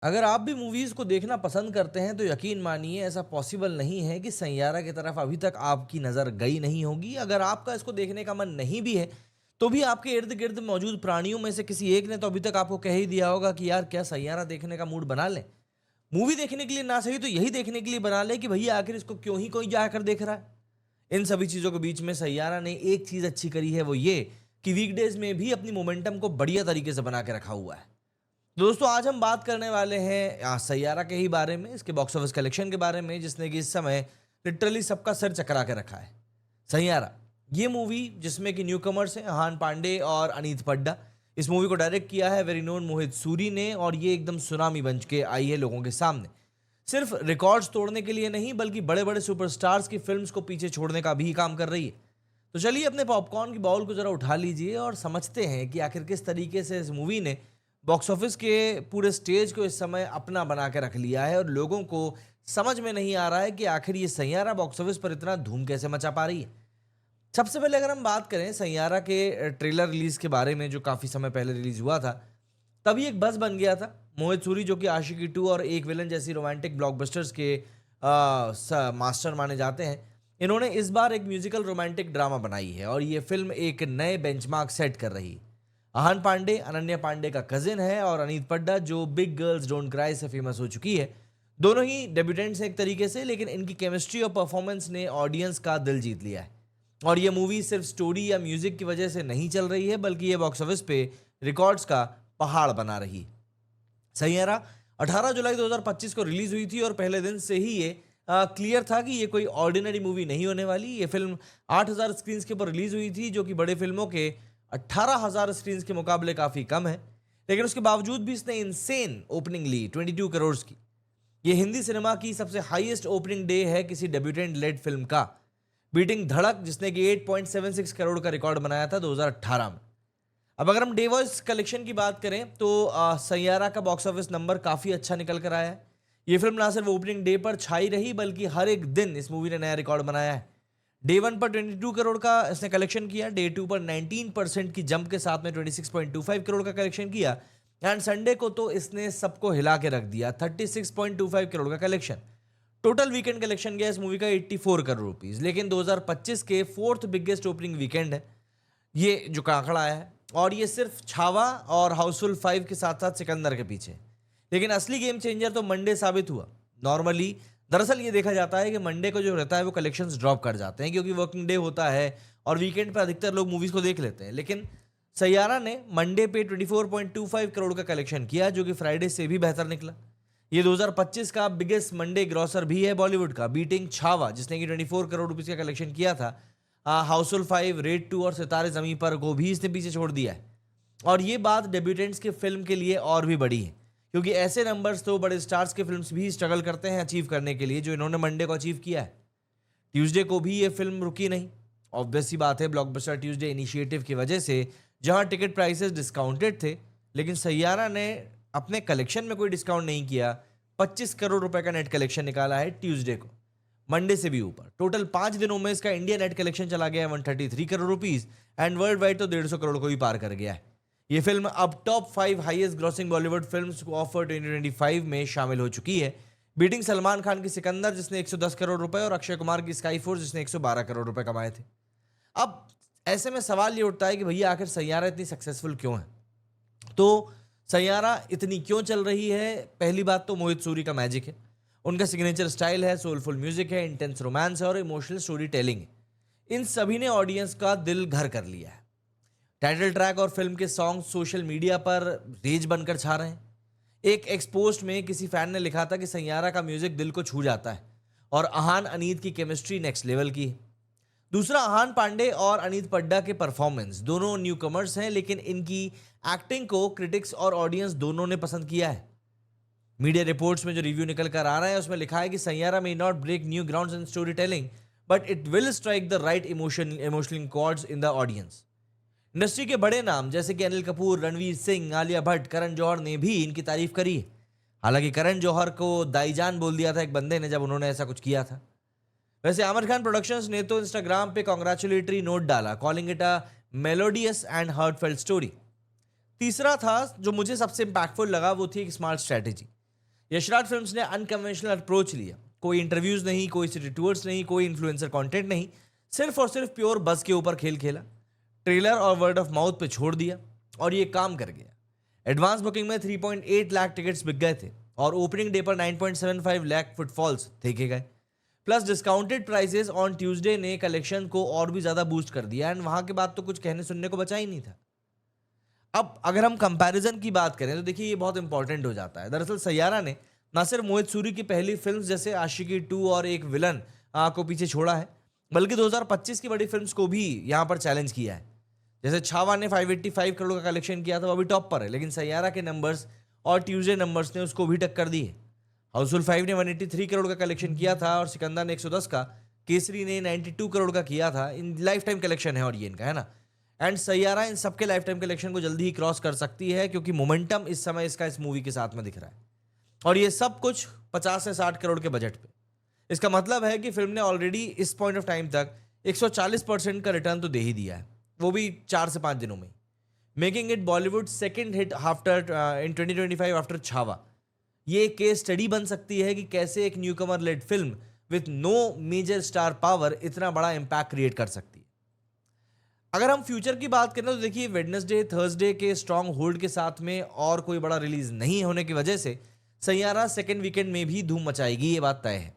अगर आप भी मूवीज़ को देखना पसंद करते हैं तो यकीन मानिए ऐसा पॉसिबल नहीं है कि सैयारा की तरफ अभी तक आपकी नज़र गई नहीं होगी। अगर आपका इसको देखने का मन नहीं भी है, तो भी आपके इर्द-गिर्द मौजूद प्राणियों में से किसी एक ने तो अभी तक आपको कह ही दिया होगा कि यार क्या सैयारा देखने का मूड बना लें? मूवी देखने के लिए ना सही तो यही देखने के लिए बना लें कि भैया आखिर इसको क्यों ही कोई जाकर देख रहा है? इन सभी चीज़ों के बीच में सैयारा ने एक चीज़ अच्छी करी है, वो ये कि वीकडेज़ में भी अपनी मोमेंटम को बढ़िया तरीके से बना के रखा हुआ है। दोस्तों आज हम बात करने वाले हैं सैयारा के ही बारे में, इसके बॉक्स ऑफिस कलेक्शन के बारे में जिसने कि इस समय लिटरली सबका सिर चकरा के रखा है। सैयारा ये मूवी जिसमें कि न्यू कमर्स हैं अहान पांडे और अनीत पड्डा। इस मूवी को डायरेक्ट किया है वेरी नोन मोहित सूरी ने और ये एकदम सुनामी बन के आई है लोगों के सामने। सिर्फ रिकॉर्ड्स तोड़ने के लिए नहीं बल्कि बड़े बड़े सुपरस्टार्स की फिल्म्स को पीछे छोड़ने का भी काम कर रही है। तो चलिए अपने पॉपकॉर्न की बाउल को जरा उठा लीजिए और समझते हैं कि आखिर किस तरीके से इस मूवी ने बॉक्स ऑफिस के पूरे स्टेज को इस समय अपना बना के रख लिया है और लोगों को समझ में नहीं आ रहा है कि आखिर ये सैयारा बॉक्स ऑफिस पर इतना धूम कैसे मचा पा रही है। सबसे पहले अगर हम बात करें सैयारा के ट्रेलर रिलीज के बारे में जो काफ़ी समय पहले रिलीज हुआ था, तभी एक बज़ बन गया था। मोहित सूरी जो कि आशिकी 2 और एक विलन जैसी रोमांटिक ब्लॉकबस्टर्स के मास्टर माने जाते हैं, इन्होंने इस बार एक म्यूजिकल रोमांटिक ड्रामा बनाई है और ये फिल्म एक नए बेंचमार्क सेट कर रही है। अहान पांडे अनन्या पांडे का कजिन है और अनीत पड्डा जो बिग गर्ल्स डोंट क्राई से फेमस हो चुकी है। दोनों ही डेब्यूटेंट्स हैं एक तरीके से, लेकिन इनकी केमिस्ट्री और परफॉर्मेंस ने ऑडियंस का दिल जीत लिया है। और ये मूवी सिर्फ स्टोरी या म्यूजिक की वजह से नहीं चल रही है बल्कि ये बॉक्स ऑफिस पे रिकॉर्ड्स का पहाड़ बना रही है। सैयारा 18 जुलाई 2025 को रिलीज हुई थी और पहले दिन से ही ये क्लियर था कि ये कोई ऑर्डिनरी मूवी नहीं होने वाली। ये फिल्म 8000 स्क्रीन्स के ऊपर रिलीज हुई थी जो कि बड़े फिल्मों के 18,000 स्क्रीन्स के मुकाबले काफ़ी कम है, लेकिन उसके बावजूद भी इसने इंसेन ओपनिंग ली 22 करोड़ की। ये हिंदी सिनेमा की सबसे हाईएस्ट ओपनिंग डे है किसी डेब्यूटेंट लेड फिल्म का, बीटिंग धड़क जिसने कि 8.76 करोड़ का रिकॉर्ड बनाया था 2018 में। अब अगर हम डे वाइज कलेक्शन की बात करें तो सैयारा का बॉक्स ऑफिस नंबर काफ़ी अच्छा निकल कर आया है। ये फिल्म ना सिर्फ ओपनिंग डे पर छाई रही बल्कि हर एक दिन इस मूवी ने नया रिकॉर्ड बनाया है। डे 1 पर 22 करोड़ का इसने कलेक्शन किया, डे 2 पर 19% की जंप के साथ में 26.25 करोड़ का कलेक्शन किया एंड संडे को तो इसने सबको हिला के रख दिया 36.25 करोड़ का कलेक्शन। टोटल वीकेंड कलेक्शन गया इस मूवी का 84 करोड़ रुपीस, लेकिन 2025 के फोर्थ बिगेस्ट ओपनिंग वीकेंड है ये जो का आंकड़ा आया है और ये सिर्फ छावा और हाउसफुल 5 के साथ साथ सिकंदर के पीछे। लेकिन असली गेम चेंजर तो मंडे साबित हुआ। नॉर्मली दरअसल ये देखा जाता है कि मंडे को जो रहता है वो कलेक्शंस ड्रॉप कर जाते हैं क्योंकि वर्किंग डे होता है और वीकेंड पर अधिकतर लोग मूवीज को देख लेते हैं, लेकिन सैयारा ने मंडे पे 24.25 करोड़ का कलेक्शन किया जो कि फ्राइडे से भी बेहतर निकला। ये 2025 का बिगेस्ट मंडे ग्रॉसर भी है बॉलीवुड का, बीटिंग छावा जिसने कि 24 करोड़ रुपीस का कलेक्शन किया था। हाउसफुल 5, रेड 2 और सितारे जमीन पर को भी इसने पीछे छोड़ दिया है। और ये बात डेब्यूटेंट्स के फिल्म के लिए और भी बड़ी है क्योंकि ऐसे नंबर्स तो बड़े स्टार्स के फिल्म्स भी स्ट्रगल करते हैं अचीव करने के लिए जो इन्होंने मंडे को अचीव किया है। ट्यूसडे को भी ये फिल्म रुकी नहीं। ऑब्वियस सी बात है, ब्लॉकबस्टर ट्यूसडे इनिशिएटिव की वजह से जहां टिकट प्राइसेस डिस्काउंटेड थे, लेकिन सैयारा ने अपने कलेक्शन में कोई डिस्काउंट नहीं किया। 25 करोड़ रुपए का नेट कलेक्शन निकाला है ट्यूसडे को, मंडे से भी ऊपर। टोटल 5 दिनों में इसका इंडिया नेट कलेक्शन चला गया है 133 crore rupees and world wide तो 150 करोड़ को भी पार कर गया है। ये फिल्म अब top 5 highest grossing Bollywood films offer 2025 में शामिल हो चुकी है, बीटिंग सलमान खान की सिकंदर जिसने 110 करोड़ रुपए और अक्षय कुमार की स्काई फोर्स जिसने 112 करोड़ रुपए कमाए थे। अब ऐसे में सवाल ये उठता है कि भैया आखिर सैयारा इतनी सक्सेसफुल क्यों है? तो सैयारा इतनी क्यों चल रही है? पहली बात तो मोहित सूरी का मैजिक है। उनका सिग्नेचर स्टाइल है, सोलफुल म्यूजिक है, इंटेंस रोमांस है और इमोशनल स्टोरी टेलिंग है। इन सभी ने ऑडियंस का दिल घर कर लिया है। टाइटल ट्रैक और फिल्म के सॉन्ग सोशल मीडिया पर रेज बनकर छा रहे हैं। एक एक्सपोस्ट में किसी फैन ने लिखा था कि सैयारा का म्यूजिक दिल को छू जाता है और अहान अनीत की केमिस्ट्री नेक्स्ट लेवल की है। दूसरा, अहान पांडे और अनीत पड्डा के परफॉर्मेंस, दोनों न्यू कमर्स हैं लेकिन इनकी एक्टिंग को क्रिटिक्स और ऑडियंस दोनों ने पसंद किया है। मीडिया रिपोर्ट्स में जो रिव्यू निकल कर आ रहा है उसमें लिखा है कि Saiyaara may not break new grounds in storytelling but it will strike the right emotional chords in the audience. Industry के बड़े नाम जैसे कि अनिल कपूर, रणवीर सिंह, आलिया भट्ट, करण जौहर ने भी इनकी तारीफ करी है। हालांकि करण जौहर को दाईजान बोल दिया था एक बंदे ने जब उन्होंने ऐसा कुछ किया था। वैसे आमिर खान प्रोडक्शंस ने तो इंस्टाग्राम पे कॉन्ग्रेचुलेटरी नोट डाला, calling it a melodious and heartfelt story. तीसरा था जो मुझे सबसे इंपैक्टफुल लगा, वो थी एक स्मार्ट स्ट्रैटेजी। यशराज फिल्म्स ने अनकन्वेंशनल अप्रोच लिया। कोई इंटरव्यूज नहीं, कोई सिटी टूर्स नहीं, कोई इन्फ्लुएंसर कंटेंट नहीं, सिर्फ और सिर्फ प्योर बस के ऊपर खेल खेला। ट्रेलर और वर्ड ऑफ माउथ पे छोड़ दिया और ये काम कर गया। एडवांस बुकिंग में 3.8 लाख टिकट्स बिक गए थे और ओपनिंग डे पर 9.75 लाख फुटफॉल्स देखे गए। Plus discounted prices on Tuesday ने कलेक्शन को और भी ज्यादा बूस्ट कर दिया एंड वहां के बाद तो कुछ कहने सुनने को बचा ही नहीं था। अब अगर हम कंपैरिजन की बात करें तो देखिए ये बहुत इंपॉर्टेंट हो जाता है। दरअसल सैयारा ने ना सिर्फ मोहित सूरी की पहली फिल्म जैसे आशिकी 2 और एक विलन को पीछे छोड़ा है, बल्कि 2025 की बड़ी फिल्म्स को भी यहां पर चैलेंज किया है। जैसे छावा ने 585 करोड़ का कलेक्शन किया था, वो अभी टॉप पर है, लेकिन सैयारा के नंबर्स और ट्यूसडे नंबर्स ने उसको भी टक्कर दी है। हाउसफुल 5 ने 183 करोड़ का कलेक्शन किया था और सिकंदर ने 110 का, केसरी ने 92 करोड़ का किया था। इन लाइफ टाइम कलेक्शन है और ये इनका है ना। एंड सैयारा इन सबके लाइफ टाइम कलेक्शन को जल्दी ही क्रॉस कर सकती है क्योंकि मोमेंटम इस समय इसका इस मूवी के साथ में दिख रहा है और ये सब कुछ 50 से 60 करोड़ के बजट पे। इसका मतलब है कि फिल्म ने ऑलरेडी इस पॉइंट ऑफ टाइम तक 140% का रिटर्न तो दे ही दिया है, वो भी 4 से 5 दिनों में, making it Bollywood second hit after in 2025 after Chhaava. ये एक केस स्टडी बन सकती है कि कैसे एक newcomer led film with no major star power इतना बड़ा इंपैक्ट क्रिएट कर सकती है। अगर हम फ्यूचर की बात करें तो देखिए वेडनेसडे थर्सडे के स्ट्रॉन्ग होल्ड के साथ में और कोई बड़ा रिलीज नहीं होने की वजह से सैयारा सेकेंड वीकेंड में भी धूम मचाएगी, ये बात तय है।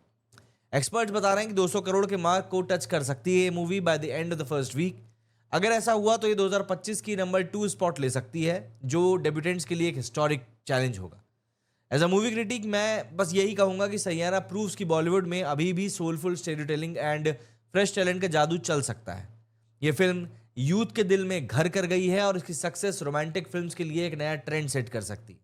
एक्सपर्ट्स बता रहे हैं कि 200 करोड़ के मार्क को टच कर सकती है ये movie by the end of the first week. अगर ऐसा हुआ तो ये 2025 की नंबर 2 स्पॉट ले सकती है, जो डेब्यूटेंट्स के लिए एक हिस्टोरिक चैलेंज होगा। एज अ मूवी क्रिटिक मैं बस यही कहूंगा कि सैयारा प्रूव्स कि बॉलीवुड में अभी भी soulful story telling and fresh talent का जादू चल सकता है। ये फिल्म यूथ के दिल में घर कर गई है और इसकी सक्सेस रोमांटिक फिल्म्स के लिए एक नया ट्रेंड सेट कर सकती है।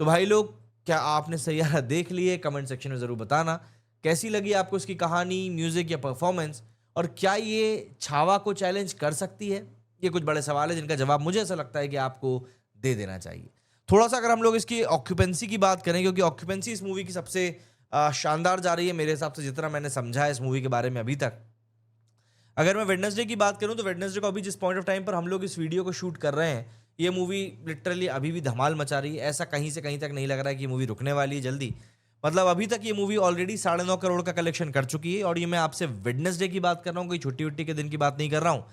तो भाई लोग, क्या आपने सैयारा देख ली है? कमेंट सेक्शन में जरूर बताना कैसी लगी आपको इसकी कहानी, म्यूजिक या परफॉर्मेंस, और क्या ये छावा को चैलेंज कर सकती है? ये कुछ बड़े सवाल है जिनका जवाब मुझे ऐसा लगता है कि आपको दे देना चाहिए। थोड़ा सा अगर हम लोग इसकी ऑक्यूपेंसी की बात करें, क्योंकि ऑक्यूपेंसी इस मूवी की सबसे शानदार जा रही है मेरे हिसाब से, जितना मैंने समझा है इस मूवी के बारे में अभी तक। अगर मैं वेडनेसडे की बात करूं तो वेडनेसडे को अभी जिस पॉइंट ऑफ टाइम पर हम लोग इस वीडियो को शूट कर रहे हैं, ये मूवी लिटरली अभी भी धमाल मचा रही है। ऐसा कहीं से कहीं तक नहीं लग रहा है कि ये मूवी रुकने वाली है जल्दी। मतलब अभी तक ये मूवी ऑलरेडी 9.5 करोड़ का कलेक्शन कर चुकी है और ये मैं आपसे वेडनेसडे की बात कर रहा हूँ, कोई छुट्टी वुट्टी के दिन की बात नहीं कर रहा हूँ।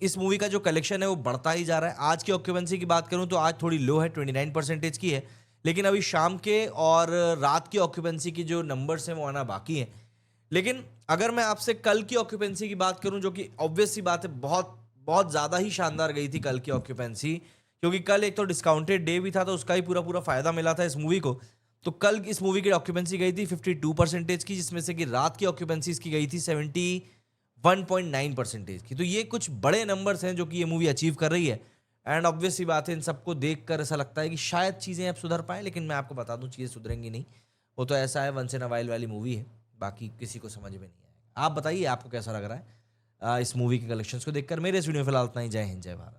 इस मूवी का जो कलेक्शन है वो बढ़ता ही जा रहा है। आज की ऑक्यूपेंसी की बात करूँ तो आज थोड़ी लो है, 29% की है, लेकिन अभी शाम के और रात की ऑक्यूपेंसी की जो नंबर्स हैं वो आना बाकी हैं। लेकिन अगर मैं आपसे कल की ऑक्यूपेंसी की बात करूं, जो कि ऑब्वियस सी बात है बहुत बहुत ज़्यादा ही शानदार गई थी कल की ऑक्यूपेंसी, क्योंकि कल एक तो डिस्काउंटेड डे भी था तो उसका ही पूरा पूरा फायदा मिला था इस मूवी को। तो कल इस मूवी की ऑक्यूपेंसी गई थी 52% की, जिसमें से कि रात की ऑक्यूपेंसी इसकी गई थी 71.9% की। तो ये कुछ बड़े नंबर्स हैं जो कि ये मूवी अचीव कर रही है एंड ऑब्वियस सी बात है, इन सबको देखकर ऐसा लगता है कि शायद चीज़ें अब सुधर पाएँ, लेकिन मैं आपको बता दूं चीज़ें सुधरेंगी नहीं। वो तो ऐसा है, वंस इन अ वाइल वाली मूवी है, बाकी किसी को समझ में नहीं आएगा। आप बताइए आपको कैसा लग रहा है इस मूवी के कलेक्शंस को देखकर। मेरे इस वीडियो में फिलहाल इतना ही। जय हिंद, जय भारत।